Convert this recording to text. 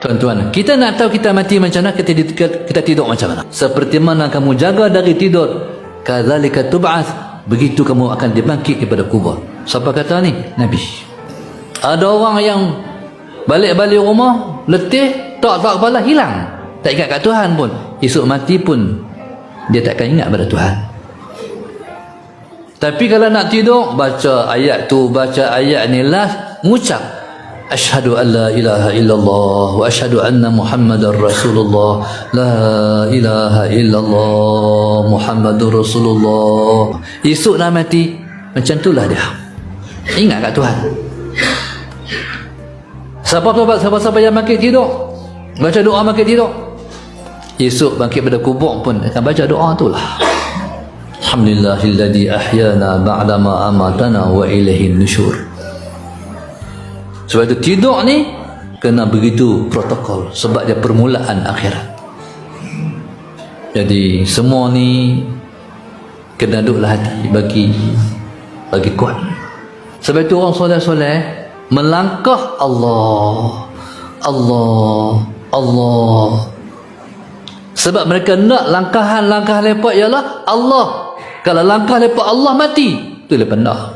Tuan-tuan, kita nak tahu kita mati macam mana, kita tidur macam mana. Seperti mana kamu jaga dari tidur, kadzalika tub'ats, begitu kamu akan dibangkit daripada kubur. Siapa kata ni? Nabi. Ada orang yang balik-balik rumah letih, tak kepala, hilang, tak ingat kat Tuhan pun. Esok mati pun dia takkan ingat pada Tuhan. Tapi kalau nak tidur, baca ayat tu, baca ayat ni, last mengucap asyhadu an la ilaha illallah wa asyhadu anna muhammadar rasulullah, la ilaha illallah muhammadur rasulullah. Esok nak mati macam itulah dia, ingat kat Tuhan. Siapa yang bangkit tidur, baca doa bangkit tidur, esok bangkit pada kubur pun akan baca doa itulah. Alhamdulillahilladzi ahyana ba'dama amatana wa ilaihin nusyur. Sebab itu tidur ni kena begitu protokol, sebab dia permulaan akhirat. Jadi semua ni kena duduklah hati bagi kuat. Sebab itu orang soleh-soleh melangkah Allah, sebab mereka nak langkah lepak ialah Allah. Kalau langkah lepak Allah mati, tu lepas nak.